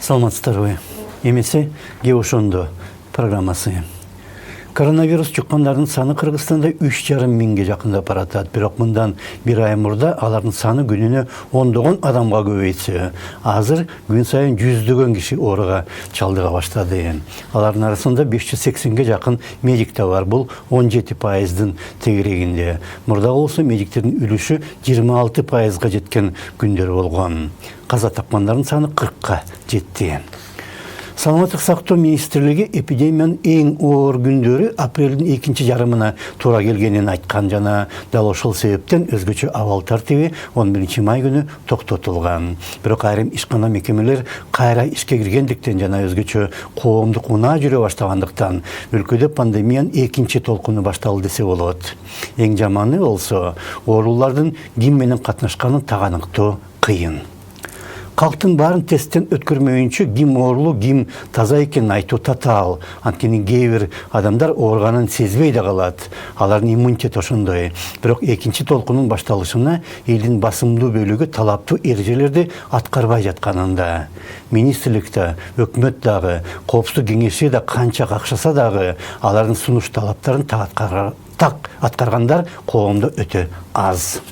Саламатсыздарбы. Эмесе Геошондо программасы. Коронавирус чуккандардын саны Кыргызстанда 3,5 миңге жакында баратат. Бирок мындан бир ай мурда алардын саны күнүнө 10 адамга көбөйтсө, азыр күн сайын 100 киши ооруга чалдыга баштады. Алардын арасында 580ге жакын медик да бар. Бул 17%дын тегерегинде. Мурда болсо медиктердин үлүшү 26%га жеткен күндөр болгон. Каза тапкандардын саны 40ка жетти. Саламаттык сактоо министрлиги эпидемиянын эң оор күндөрү апрелдин экинчи жарымына туура келгенин айткан жана дал ошол себептен өзгөчө абал тартиби 11 май күнү токтотулган. Бирок айрым ишкана мекемелер кайра ишке киргендиктен жана өзгөчө коомдук унаа жүрө баштагандыктан өлкөдө пандемиянын экинчи толкуну башталды десе болот. Эң жаманы болсо оорулардын ким менен катнашканын таганыктоо кыйын. Калктын барын тесттен өткөрмөйүнчө ким оорлуу, ким таза экенин айтуу татаал. Анткени кээ бир адамдар ооруганын сезбей да калат. Алардын иммунитети ошондой. Бирок экинчи толкунун башталышына элдин басымдуу бөлүгү талаптуу эрежелерди аткарбай жатканында. Министрлик да, өкмөт дагы, коопсуздук кеңеши да канча какшаса дагы алардын сунуш талаптарын так аткаргандар коомдо өтө аз.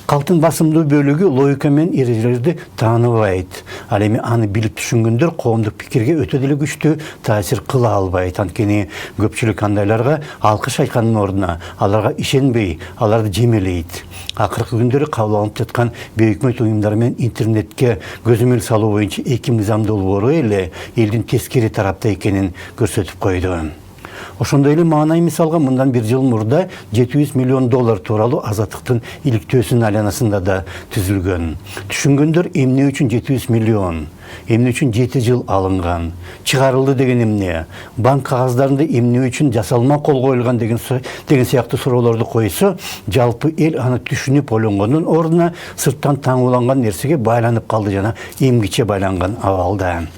Калктын басымдуу бөлүгү логика менен эрежелерди тааныбайт. Ал эми аны билип түшүнгөндөр коомдук пикирге өтө деле күчтүү таасир кыла албайт. Анткени көпчүлүк андайларга алкыш айткандын ордуна аларга ишенбей, аларды жемелейт. Акыркы күндөрү кабыл алынып жаткан бейөкмөт уюмдар менен интернетке көзөмөл салуу боюнча эки мыйзам долбоору эле элдин тескери тарапта экенин көрсөтүп койду. Ошондой эле маанай мисалга мындан бир жыл мурда $700 миллион тууралуу азаттыктын иликтөөсүнүн айланасында да түзүлгөн. Түшүнгөндөр эмне үчүн 700 миллион, эмне үчүн 7 жыл алынган, чыгарылды деген эмне, банк кагаздарында эмне үчүн жасалма кол коюлган деген сыяктуу суроолорду койсо, жалпы эл аны түшүнүп ойлонгондун ордуна сырттан таңууланган нерсеге байланып калды жана эмгиче байланган абалда.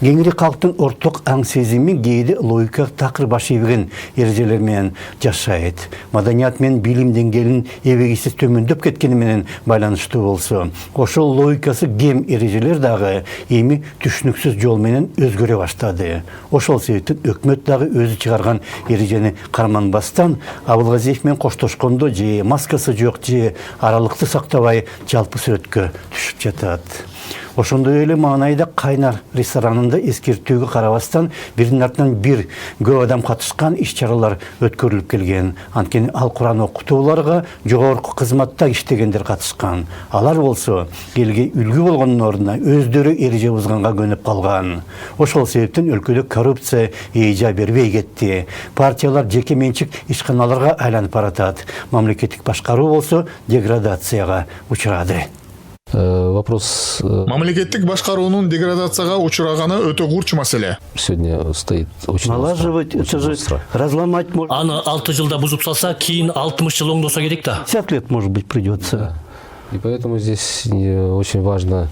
Кеңири калктын орток аң сезими кээде логика такыр баш ийбеген эрежелер менен жашайт. Маданият менен билим деңгээлинин эбегисиз төмөндөп кеткени менен байланыштуу болсо, ошол логикасы кем эрежелер дагы эми түшүнүксүз жол менен өзгөрө баштады. Ошол себептен өкмөт дагы өзү чыгарган эрежени карманбастан Абылгазиев менен коштошкондо же маскасы жок же аралыкты сактабай жалпы сүрөткө түшүп жатат. Ошондой эле маанайда Кайнар ресторанында эскертүүгө карабастан биринин артынан бир көп адам катышкан иш-чаралар өткөрүлүп келген. Анткени ал Куран окутууларга жогорку кызматта иштегендер катышкан. Алар болсо элге үлгү болгондун ордуна өздөрү эреже бузганга көнүп калган. Ошол себептен өлкөдө коррупция эйжа бербей кетти. Партиялар жеке менчик ишканаларга айланып баратат. Мамлекеттик башкаруу болсо деградацияга учурады. Вопрос... Мамлекеттик башкаруунун деградацияга учураганы өтө курч маселе. Сегодня стоит очень... Налаживать, это же разломать можно. Аны 6 жылда бузуп салса, кийин 60 жыл оңдосо керек да. 50 лет, может быть, придется. И поэтому здесь очень важно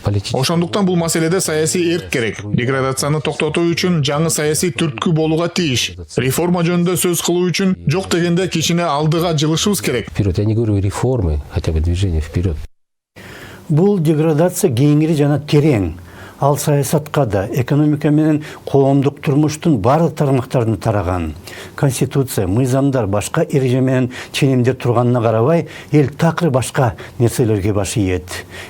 политически... Ошондуктан бул маселеде саясий эрк керек. Деградацияны токтотуу үчүн жаңы саясий түрткү болууга тийиш. Реформа жөнүндө сөз кылуу үчүн жок дегенде кичине алдыга жылышыбыз керек. Вперед, я не говорю реформы, хотя бы движение вперед. Бул деградация кеңири жана терең. Ал саясатка да, экономика менен коомдук турмуштун барлык тармактарына тараган. Конституция, мыйзамдар, башка эреже менен ченемдер турганына карабай, эл такыр башка нерселерге баш ийет.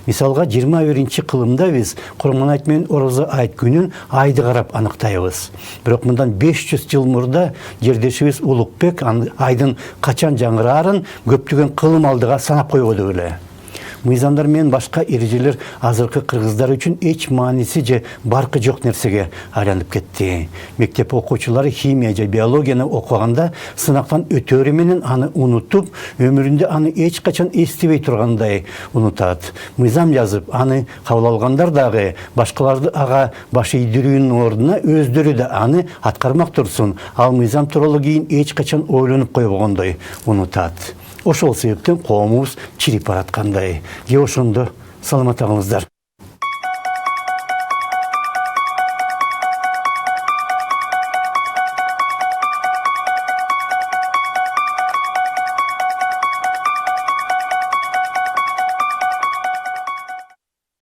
Мисалга 21-кылымда биз Курманайт менен Орозо айт күнүн айды карап аныктайбыз. Бирок мындан 500 жыл мурда жердешибиз Улукбек айдын качан жаңыраарын көптөгөн кылым алдыга санап койбоду беле. Мыйзамдар менен башка эрежелер азыркы кыргыздар үчүн эч мааниси же баркы жок нерсеге айланып кетти. Мектеп окуучулары химия же биологияны окуганда сынактан өтөөрү менен аны унутуп, өмүрүндө аны эч качан эстебей тургандай унутат. Мыйзам жазып, аны кабыл алгандар дагы башкаларды ага баш ийдирүүнүн ордуна өздөрү да аны аткармак турсун, ал мыйзам тууралуу кийин эч качан ойлонуп койбогондой унутат. Ошол себептен коомубуз чирип бараткандай. Ошондо саламат калыңыздар.